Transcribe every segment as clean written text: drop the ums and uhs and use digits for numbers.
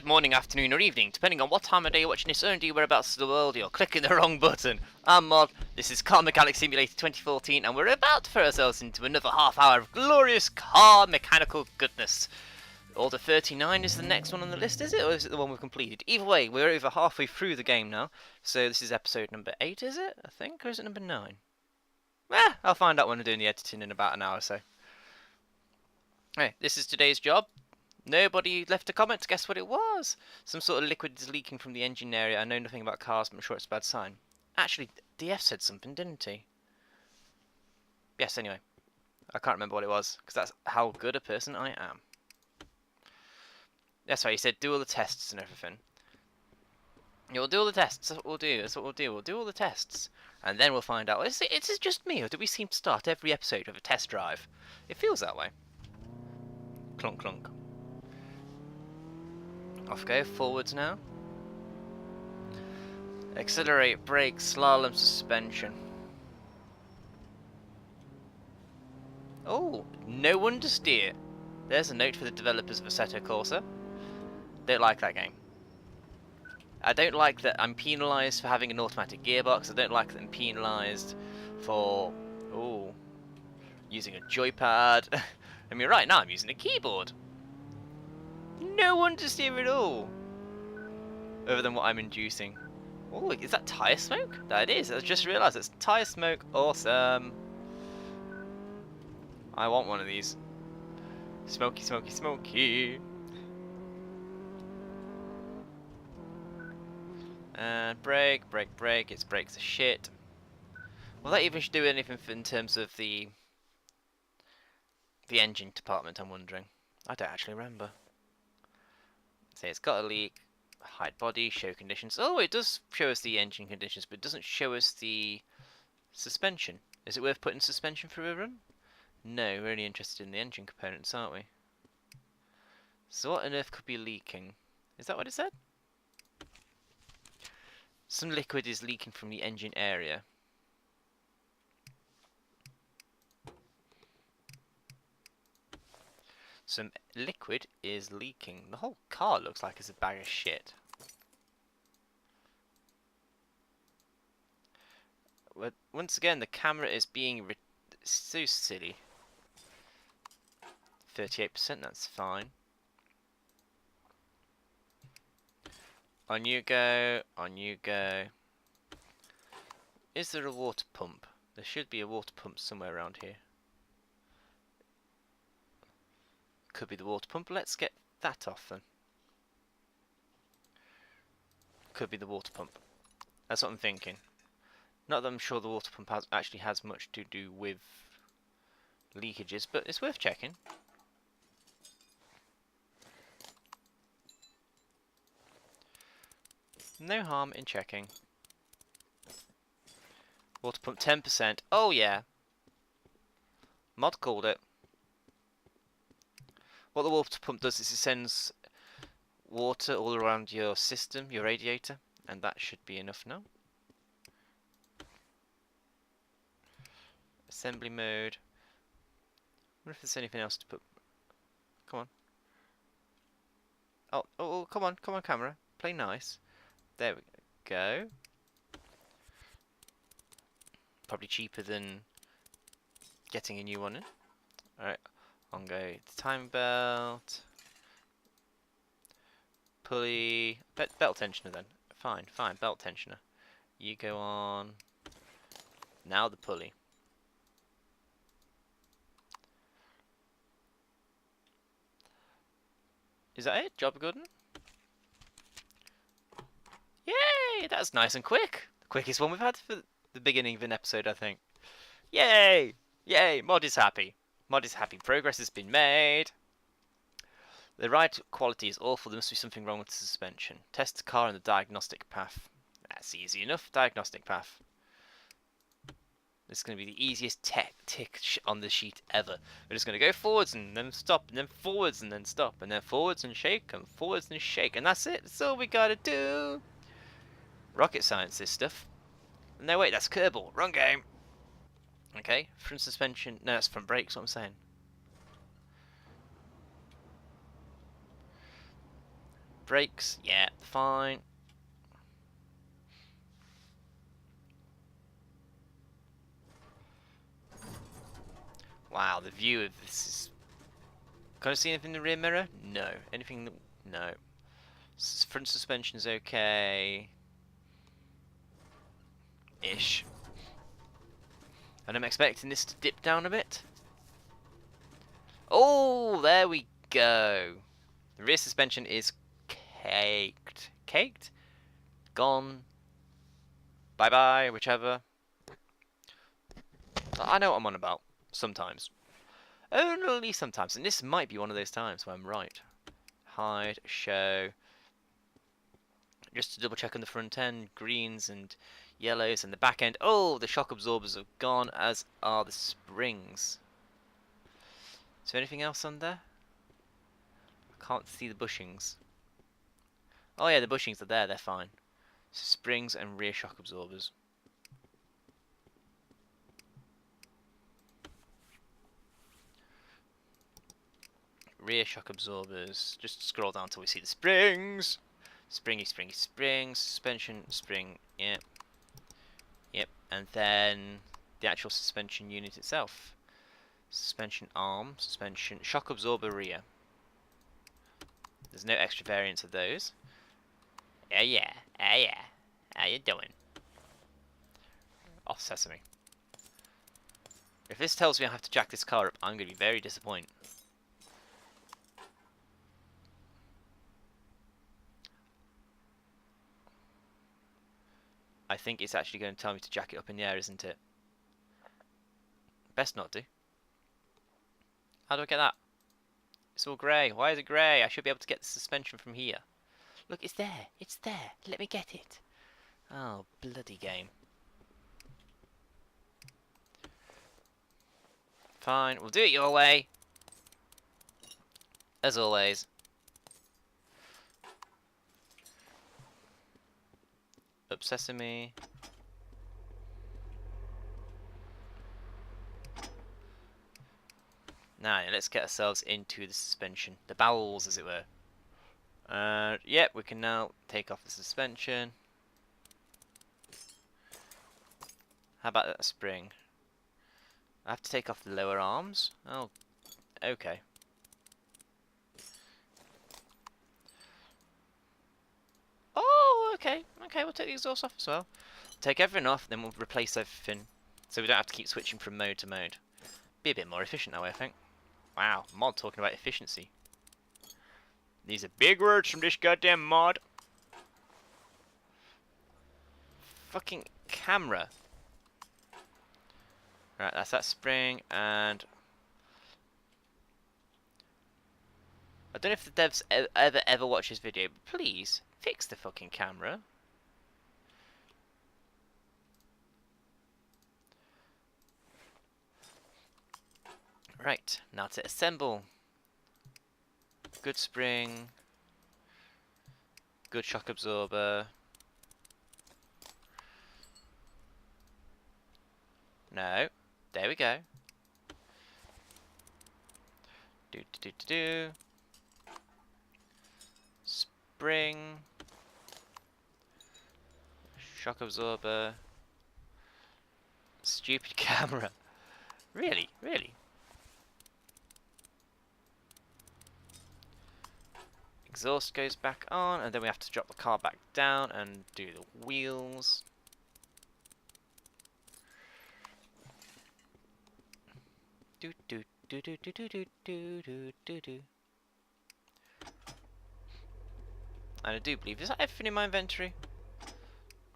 Good morning, afternoon, or evening, depending on what time of day you're watching this, or indeed whereabouts in the world you're clicking the wrong button. I'm MoD, this is Car Mechanic Simulator 2014, and we're about to throw ourselves into another half hour of glorious car mechanical goodness. Order 39 is the next one on the list, is it? Or is it the one we've completed? Either way, we're over halfway through the game now, so this is episode number 8, is it? I think, or is it number 9? I'll find out when I'm doing the editing in about an hour or so. Hey, this is today's job. Nobody left a comment. Guess what it was? Some sort of liquid is leaking from the engine area. I know nothing about cars, but I'm sure it's a bad sign. Actually, DF said something, didn't he? Yes, anyway. I can't remember what it was, because that's how good a person I am. That's right, he said do all the tests and everything. Yeah, we'll do all the tests. That's what we'll do. That's what we'll do. We'll do all the tests. And then we'll find out. Is it just me, or do we seem to start every episode with a test drive? It feels that way. Clunk, clunk. Off go, forwards now. Accelerate, brake, slalom, suspension. Oh, no understeer. There's a note for the developers of Assetto Corsa. Don't like that game. I don't like that I'm penalised for having an automatic gearbox. I don't like that I'm penalised for using a joypad. I mean, right now I'm using a keyboard. No understeer at all. Other than what I'm inducing. Oh, is that tyre smoke? That is. I just realised it's tyre smoke. Awesome. I want one of these. Smoky, smoky, smoky. And brake, brake, brake. Its brakes are shit. Will that even do anything in terms of the engine department, I'm wondering. I don't actually remember. Say it's got a leak. Hide body, show conditions. Oh, it does show us the engine conditions, but it doesn't show us the suspension. Is it worth putting suspension through a run? No, we're only interested in the engine components, aren't we? So what on earth could be leaking? Is that what it said? Some liquid is leaking from the engine area. Some liquid is leaking. The whole car looks like it's a bag of shit. But once again, the camera is being so silly. 38%, that's fine. On you go, on you go. Is there a water pump? There should be a water pump somewhere around here. Could be the water pump. Let's get that off then. Could be the water pump. That's what I'm thinking. Not that I'm sure the water pump actually has much to do with leakages, but it's worth checking. No harm in checking. Water pump 10%. Oh yeah. Mod called it. What the water pump does is it sends water all around your system, your radiator, and that should be enough now. Assembly mode. I wonder if there's anything else to put. Come on. Oh, come on, camera. Play nice. There we go. Probably cheaper than getting a new one in. Alright, on go time belt. Pulley. Belt tensioner then. Fine, belt tensioner. You go on. Now the pulley. Is that it? Job good? Yay! That's nice and quick. The quickest one we've had for the beginning of an episode, I think. Yay! Yay! Mod is happy. Mod is happy. Progress has been made. The ride quality is awful. There must be something wrong with the suspension. Test the car in the diagnostic path. That's easy enough. Diagnostic path. This is going to be the easiest tick on the sheet ever. We're just going to go forwards and then stop, and then forwards and then stop, and then forwards and shake, and forwards and shake, and that's it. That's all we got to do. Rocket science, this stuff. No, wait, that's Kerbal. Wrong game. Okay, front suspension. No, that's front brakes, what I'm saying. Brakes, yeah, fine. Wow, the view of this is... Can I see anything in the rear mirror? No. Anything? No. Front suspension's okay. Ish. And I'm expecting this to dip down a bit. Oh, there we go. The rear suspension is caked. Caked? Gone. Bye-bye, whichever. I know what I'm on about. Sometimes. Only sometimes. And this might be one of those times where I'm right. Hide, show. Just to double check on the front end. Greens and yellows. And the back end. Oh, the shock absorbers have gone, as are the springs. Is there anything else on there? I can't see the bushings. Oh yeah, the bushings are there. They're fine. So springs and rear shock absorbers. Rear shock absorbers. Just scroll down until we see the springs. Springy, springy, springs. Suspension, spring. Yep. Yep. And then the actual suspension unit itself. Suspension arm. Suspension. Shock absorber rear. There's no extra variants of those. Yeah. How you doing? Off sesame. If this tells me I have to jack this car up, I'm going to be very disappointed. I think it's actually going to tell me to jack it up in the air, isn't it? Best not do. How do I get that? It's all grey. Why is it grey? I should be able to get the suspension from here. Look, it's there. It's there. Let me get it. Oh, bloody game. Fine, we'll do it your way. As always. Up sesame. Now, let's get ourselves into the suspension. The bowels, as it were. Yep, we can now take off the suspension. How about that spring? I have to take off the lower arms? Oh, okay. Oh, okay. Okay, we'll take the exhaust off as well. Take everything off, then we'll replace everything. So we don't have to keep switching from mode to mode. Be a bit more efficient that way, I think. Wow, mod talking about efficiency. These are big words from this goddamn mod. Fucking camera. Right, that's that spring, and I don't know if the devs ever watch this video, but please fix the fucking camera. Right, now to assemble. Good spring. Good shock absorber. No. There we go. Do. Spring. Shock absorber. Stupid camera. Really? Really? Exhaust goes back on, and then we have to drop the car back down and do the wheels. Do. And I do believe, is that everything in my inventory?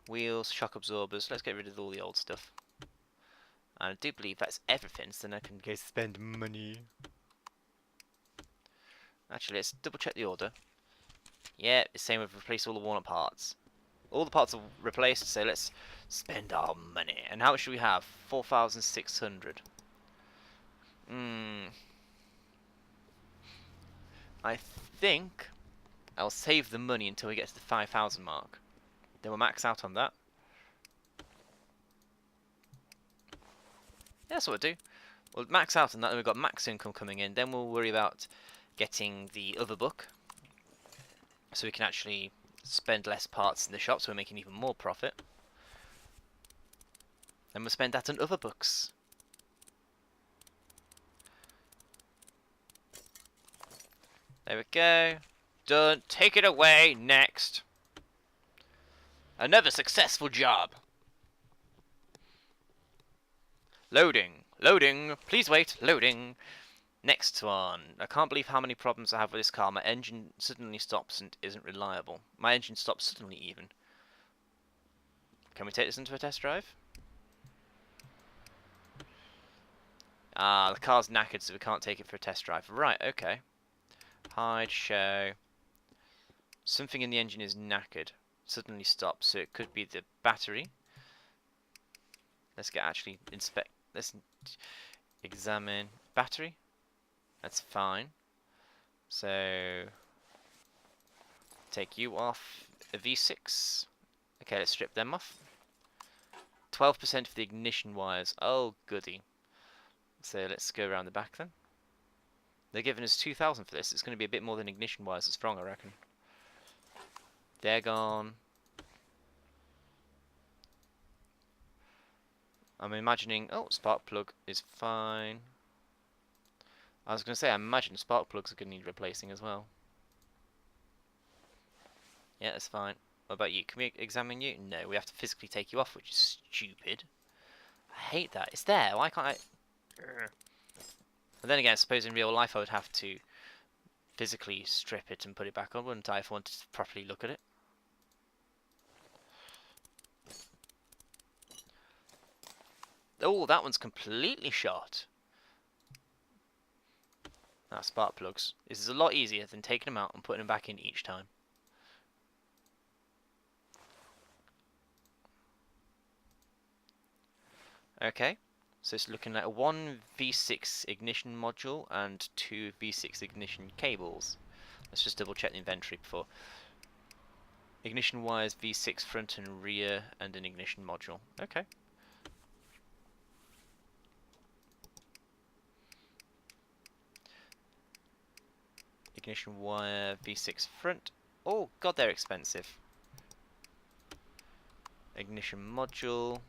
Wheels, shock absorbers, let's get rid of all the old stuff. And I do believe that's everything, so then I can go spend money. Actually, let's double check the order. Yeah, it's saying we've replaced all the worn parts. All the parts are replaced, so let's spend our money. And how much should we have? 4,600. I think I'll save the money until we get to the 5,000 mark. Then we'll max out on that. Yeah, that's what we'll do. We'll max out on that, then we've got max income coming in. Then we'll worry about getting the other book. so we can actually spend less parts in the shop, so we're making even more profit. Then we'll spend that on other books. There we go. Done. Take it away. Next. Another successful job. Loading. Loading. Please wait. Loading. Next one. I can't believe how many problems I have with this car. My engine suddenly stops and isn't reliable. My engine stops suddenly even. Can we take this into a test drive? Ah, the car's knackered, so we can't take it for a test drive. Right, okay. Hide, show. Something in the engine is knackered. Suddenly stops, so it could be the battery. Let's let's examine battery. That's fine. So take you off a V6. Okay, let's strip them off. 12% of the ignition wires. Oh goody. So let's go around the back then. They're giving us 2,000 for this. It's going to be a bit more than ignition wires is wrong, I reckon. They're gone. I'm imagining... Oh, spark plug is fine. I was going to say, I imagine spark plugs are going to need replacing as well. Yeah, that's fine. What about you? Can we examine you? No, we have to physically take you off, which is stupid. I hate that. It's there. Why can't I... But then again, I suppose in real life I would have to physically strip it and put it back on, wouldn't I, if I wanted to properly look at it? Oh, that one's completely shot. Now, spark plugs. This is a lot easier than taking them out and putting them back in each time. Okay, so it's looking like a 1 V6 ignition module and 2 V6 ignition cables. Let's just double check the inventory before. Ignition wires, V6 front and rear, and an ignition module. Okay. Ignition wire, V6 front. Oh god, they're expensive. Ignition module.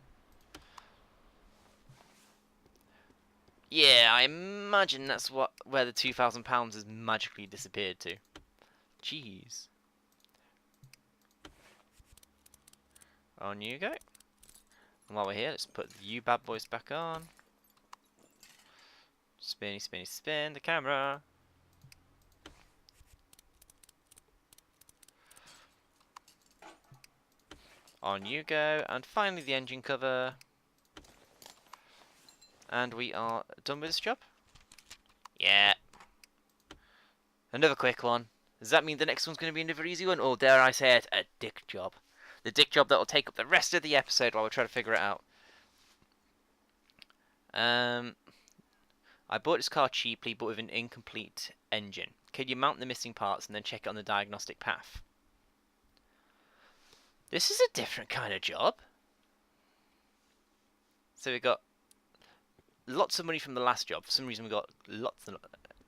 Yeah, I imagine that's where the £2,000 has magically disappeared to. Jeez. On you go. And while we're here, let's put you bad boys back on. Spinny, spinny, spin the camera. On you go. And finally the engine cover. And we are done with this job. Yeah. Another quick one. Does that mean the next one's going to be another easy one? Or dare I say it, a dick job? The dick job that will take up the rest of the episode while we try to figure it out. I bought this car cheaply but with an incomplete engine. Can you mount the missing parts and then check it on the diagnostic path? This is a different kind of job. So we got lots of money from the last job. For some reason we got lots and...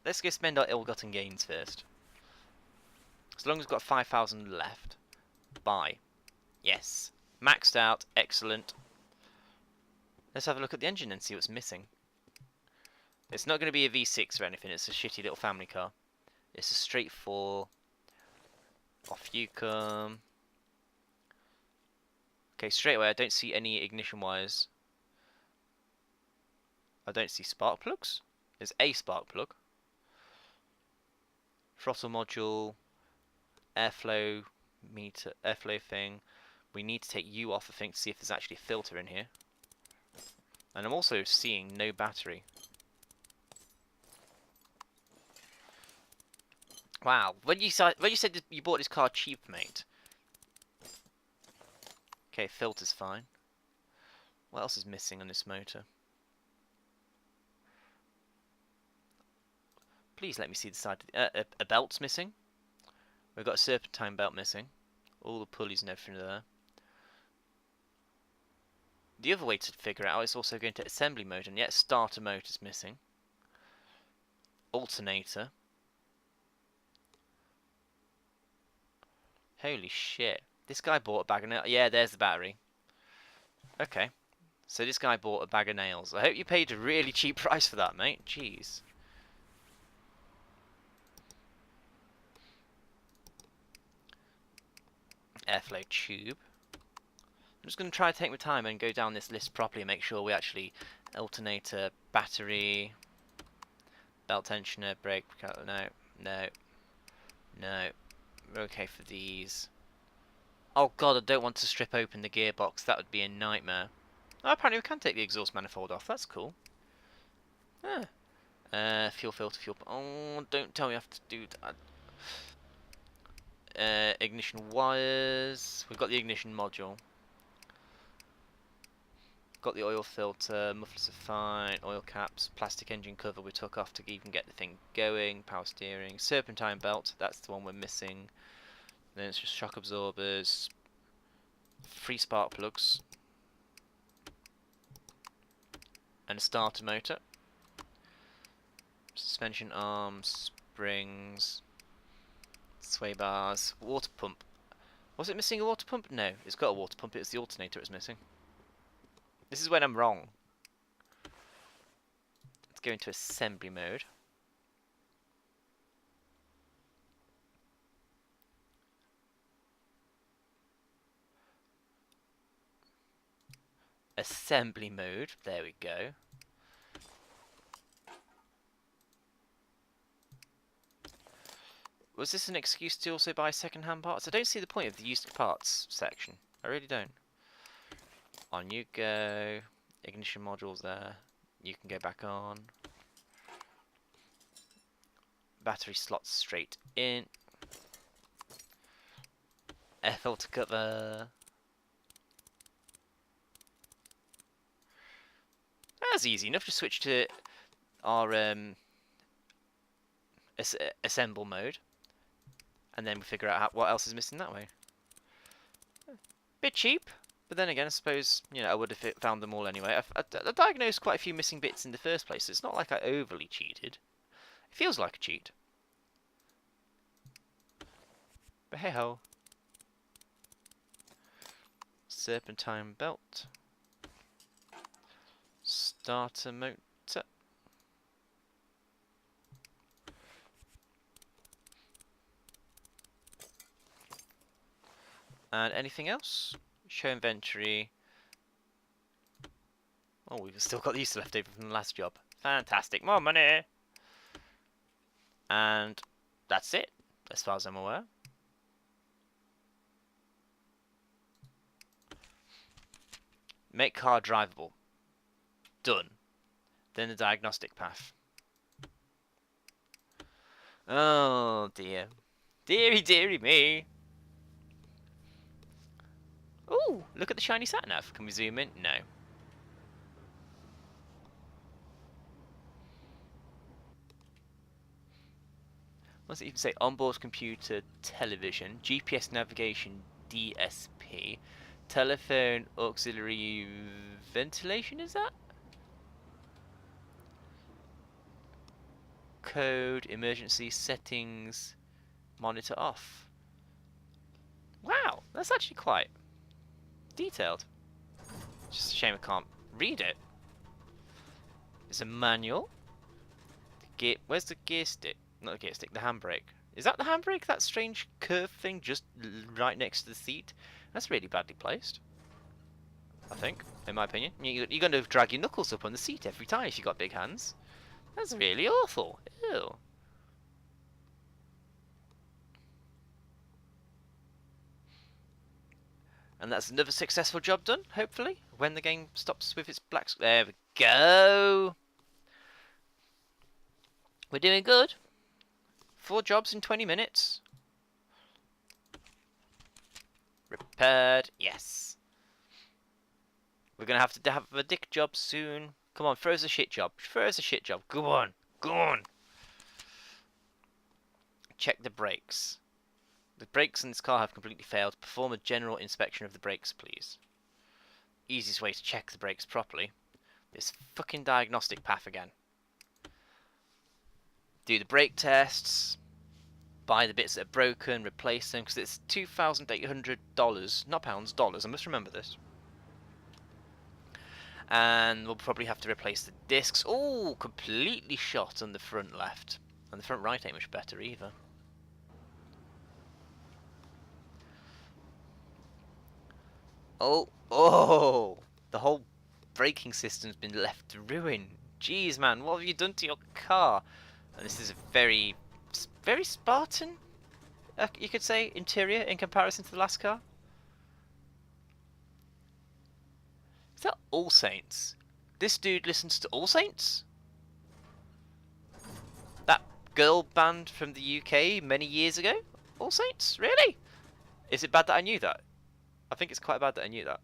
Let's go spend our ill-gotten gains first. As long as we've got 5,000 left. Buy. Yes. Maxed out. Excellent. Let's have a look at the engine and see what's missing. It's not going to be a V6 or anything. It's a shitty little family car. It's a straight 4. Off you come. Okay, straight away I don't see any ignition wires. I don't see spark plugs. There's a spark plug. Throttle module. Airflow meter. Airflow thing. We need to take you off, I think, to see if there's actually a filter in here. And I'm also seeing no battery. Wow, when you said that you bought this car cheap, mate. Okay, filter's fine. What else is missing on this motor? Please let me see the side. A belt's missing. We've got a serpentine belt missing. All the pulleys and everything are there. The other way to figure it out is also going to assembly mode, and yet starter motor's missing. Alternator. Holy shit. This guy bought a bag of nails. Yeah, there's the battery. Okay. So this guy bought a bag of nails. I hope you paid a really cheap price for that, mate. Jeez. Airflow tube. I'm just going to try to take my time and go down this list properly and make sure we actually alternator, battery, belt tensioner, brake, no, no, no. We're okay for these. Oh god, I don't want to strip open the gearbox. That would be a nightmare. Oh, apparently we can take the exhaust manifold off. That's cool. Fuel filter, fuel... Oh, don't tell me I have to do that. Ignition wires. We've got the ignition module. Got the oil filter, mufflers are fine, oil caps, plastic engine cover we took off to even get the thing going, power steering, serpentine belt, that's the one we're missing. Then it's just shock absorbers, 3 spark plugs, and a starter motor. Suspension arms, springs, sway bars, water pump. Was it missing a water pump? No, it's got a water pump, it's the alternator it's missing. This is when I'm wrong. Let's go into assembly mode. Assembly mode, there we go. Was this an excuse to also buy second-hand parts? I don't see the point of the used parts section. I really don't. On you go. Ignition modules there. You can go back on. Battery slots straight in. Air filter cover. That's easy enough to switch to our assemble mode. And then we figure out what else is missing that way. Bit cheap. But then again, I suppose, you know, I would have found them all anyway. I diagnosed quite a few missing bits in the first place, so it's not like I overly cheated. It feels like a cheat. But hey ho. Serpentine belt. Starter motor. And anything else? Show inventory. Oh, we've still got these left over from the last job. Fantastic, more money! And that's it, as far as I'm aware. Make car drivable. Done. Then the diagnostic path. Oh dear. Deary, deary me. Ooh, look at the shiny sat-nav. Can we zoom in? No. What does it even say? Onboard computer, television, GPS navigation, DSP, telephone auxiliary ventilation, is that? Code, emergency settings, monitor off. Wow, that's actually quite detailed. Just a shame I can't read it. It's a manual. Where's the gear stick? Not the gear stick, the handbrake. Is that the handbrake? That strange curved thing just right next to the seat? That's really badly placed. I think, in my opinion. You're going to drag your knuckles up on the seat every time if you've got big hands. That's really awful. Ew. And that's another successful job done, hopefully, when the game stops with its black... There we go! We're doing good. 4 jobs in 20 minutes. Repaired. Yes. We're going to have a dick job soon. Come on, throw us a shit job. Throw us a shit job. Go on. Go on. Check the brakes. The brakes in this car have completely failed. Perform a general inspection of the brakes, please. Easiest way to check the brakes properly. This fucking diagnostic path again. Do the brake tests. buy the bits that are broken, replace them, because it's $2,800, not pounds, dollars. I must remember this. And we'll probably have to replace the discs. Oh, completely shot on the front left. And the front right ain't much better either. Oh, the whole braking system's been left to ruin. Jeez, man, what have you done to your car? And this is a very Spartan, you could say, interior in comparison to the last car. Is that All Saints? This dude listens to All Saints? That girl band from the UK many years ago? All Saints? Really? Is it bad that I knew that? I think it's quite bad that I knew that.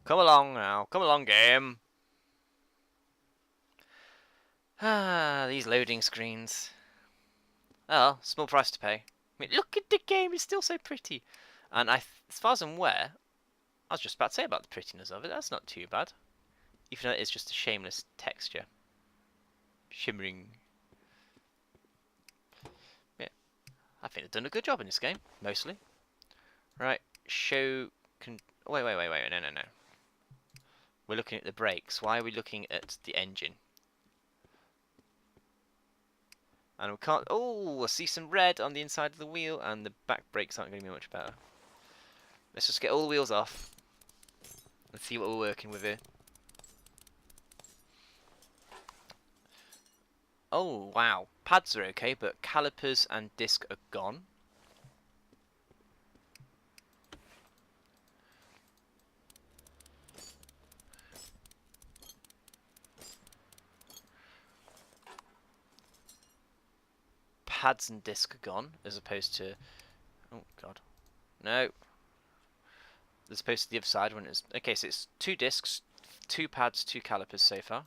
Come along now. Come along, game. Ah, these loading screens. Oh, small price to pay. I mean, look at the game. It's still so pretty. And as far as I'm aware, I was just about to say about the prettiness of it. That's not too bad. Even though it's just a shameless texture. Shimmering. Yeah. I think they've done a good job in this game. Mostly. Right. Show... Wait. No. We're looking at the brakes. Why are we looking at the engine? And we can't... Oh, I see some red on the inside of the wheel, and the back brakes aren't going to be much better. Let's just get all the wheels off. Let's see what we're working with here. Oh, wow. Pads are okay, but calipers and disc are gone. Pads and disc are gone, as opposed to... Oh, God. No. As opposed to the other side when it's... Okay, so it's 2 discs, 2 pads, 2 calipers so far.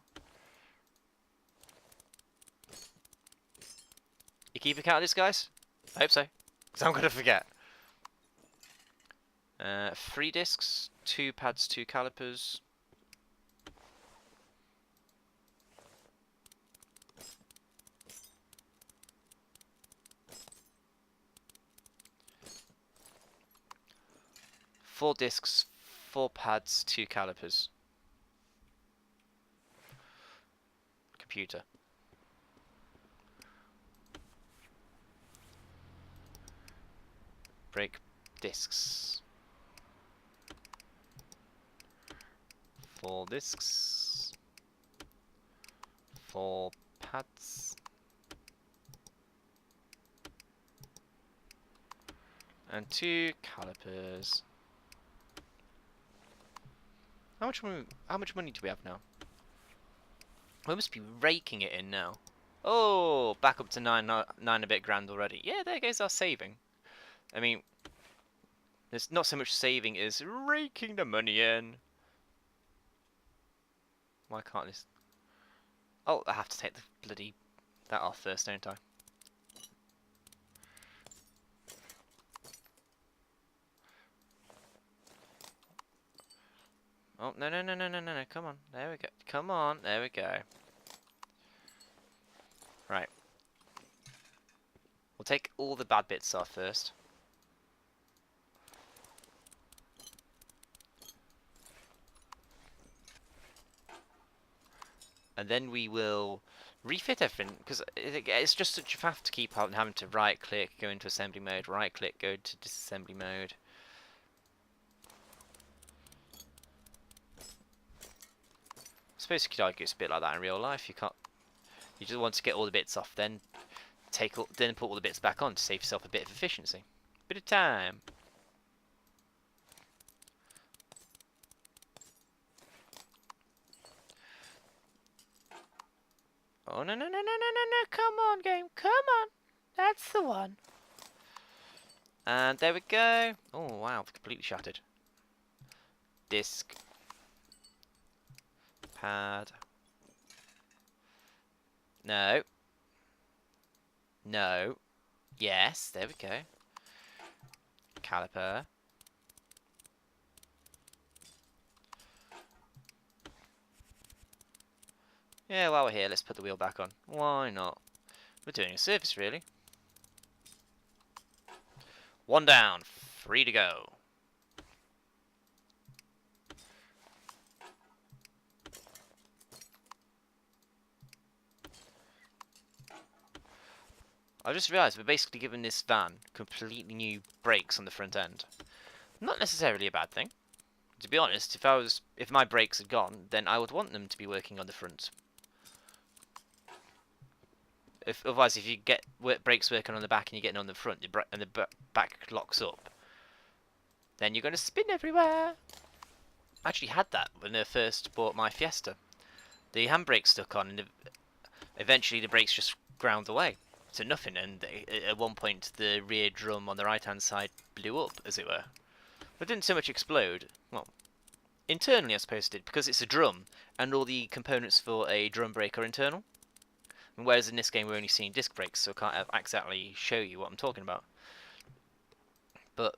You keeping count of this, guys? I hope so, because I'm going to forget. 3 discs, 2 pads, 2 calipers. Four discs, 4 pads, 2 calipers. Computer. Brake discs. 4 discs. 4 pads. And 2 calipers. How much money do we have now? We must be raking it in now. Oh, back up to nine a bit grand already. Yeah, there goes our saving. I mean, there's not so much saving as raking the money in. Why can't this... Oh, I have to take the bloody... that off first, don't I? Oh, no, come on. There we go. Come on, there we go. Right. We'll take all the bad bits off first. And then we will refit everything, because it's just such a faff to keep having to right click, go into assembly mode, right click, go to disassembly mode. I suppose you could argue it's a bit like that in real life. You can't. You just want to get all the bits off, then then put all the bits back on to save yourself a bit of efficiency, bit of time. Oh no! Come on, game! Come on! That's the one. And there we go. Oh wow! Completely shattered. Disc. Pad. No. No. Yes, there we go. Caliper. Yeah, while we're here, let's put the wheel back on. Why not? We're doing a service, really. One down, free to go. I just realised we're basically giving this van completely new brakes on the front end. Not necessarily a bad thing. To be honest, if my brakes had gone, then I would want them to be working on the front. Otherwise, if you get brakes working on the back and you're getting on the front, and the back locks up, then you're going to spin everywhere. I actually had that when I first bought my Fiesta. The handbrake stuck on, and eventually the brakes just ground away to nothing, and at one point the rear drum on the right hand side blew up, as it were. But it didn't so much explode. Well, internally I suppose it did, because it's a drum, and all the components for a drum brake are internal. And whereas in this game we're only seeing disc brakes, so I can't exactly show you what I'm talking about. But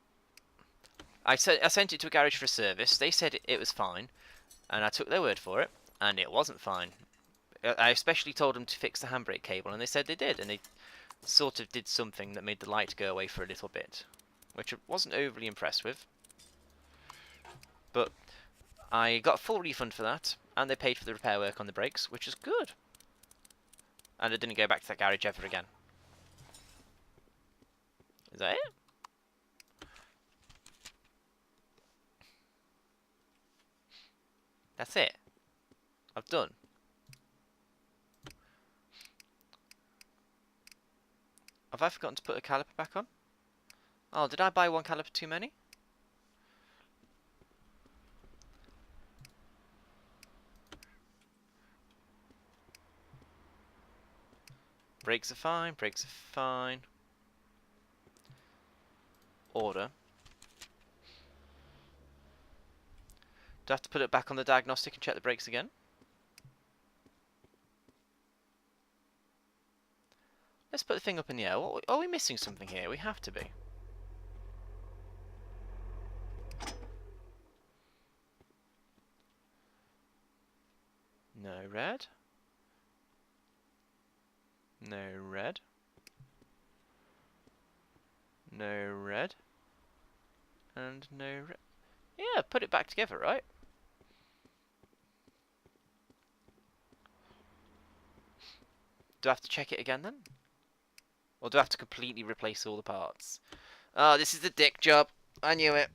I sent it to a garage for a service. They said it was fine, and I took their word for it, and it wasn't fine. I especially told them to fix the handbrake cable, and they said they did, and they sort of did something that made the light go away for a little bit, which I wasn't overly impressed with. But I got a full refund for that, and they paid for the repair work on the brakes, which is good. And I didn't go back to that garage ever again. Is that it? That's it. I've done. Have I forgotten to put a caliper back on? Oh, did I buy one caliper too many? Brakes are fine, brakes are fine. Order. Do I have to put it back on the diagnostic and check the brakes again? Let's put the thing up in the air. Are we missing something here? We have to be. No red. No red. No red. And no red. Yeah, put it back together, right? Do I have to check it again then? Or do I have to completely replace all the parts? Oh, this is the dick job. I knew it.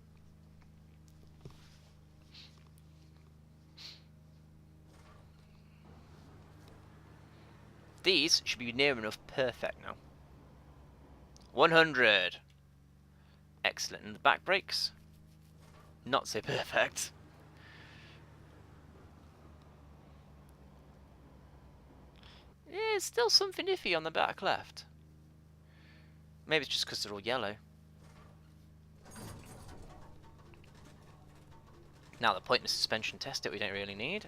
These should be near enough perfect now. 100. Excellent. And the back brakes? Not so perfect. Yeah, still something iffy on the back left. Maybe it's just because they're all yellow. Now the pointless suspension test that we don't really need.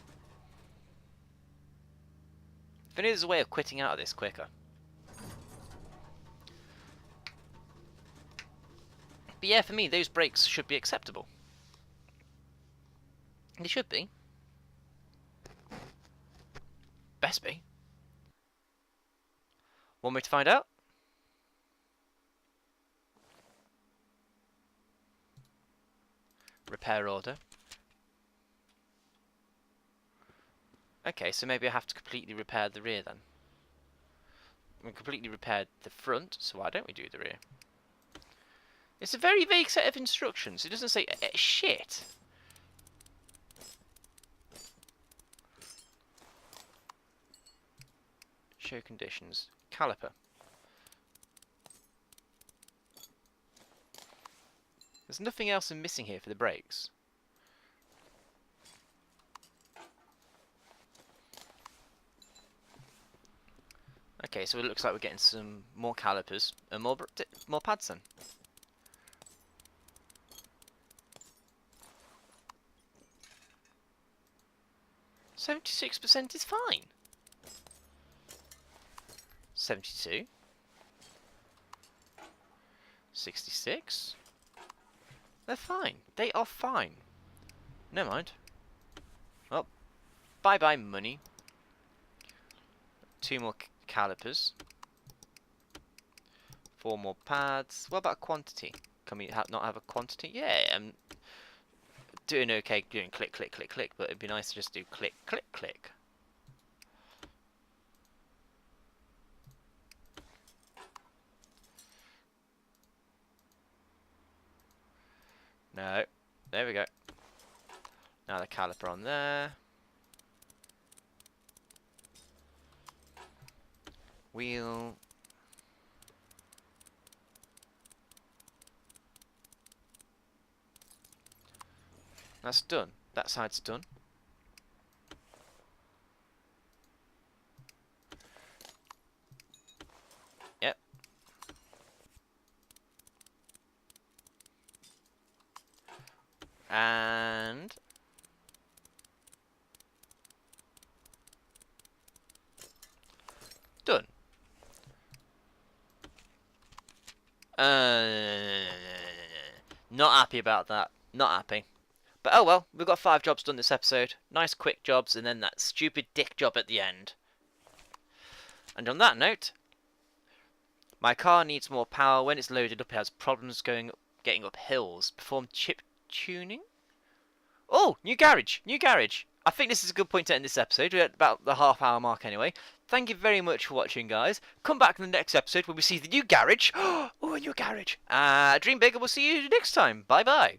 If only there's a way of quitting out of this quicker. But yeah, for me, those brakes should be acceptable. They should be. Best be. Want me to find out? Repair order. Okay, so maybe I have to completely repair the rear then. We completely repaired the front, so why don't we do the rear? It's a very vague set of instructions. It doesn't say shit. Show conditions. Caliper. There's nothing else I'm missing here for the brakes. Okay, so it looks like we're getting some more calipers and more pads then. %76 is fine. 72. 66. They're fine. They are fine. Never mind. Well, bye-bye money. 2 more calipers. 4 more pads. What about quantity? Can we not have a quantity? Yeah, I'm doing okay doing click, click, click, click, but it'd be nice to just do click, click, click. No. There we go. Now the caliper on there. Wheel. That's done. That side's done. Yep. And done. Not happy about that. Not happy. But oh well, we've got 5 jobs done this episode. Nice quick jobs, and then that stupid dick job at the end. And on that note, my car needs more power. When it's loaded up, it has problems getting up hills. Perform chip tuning? Oh, new garage. New garage. I think this is a good point to end this episode. We're at about the half-hour mark anyway. Thank you very much for watching, guys. Come back in the next episode where we see the new garage. Oh, a new garage. Dream big, and we'll see you next time. Bye-bye.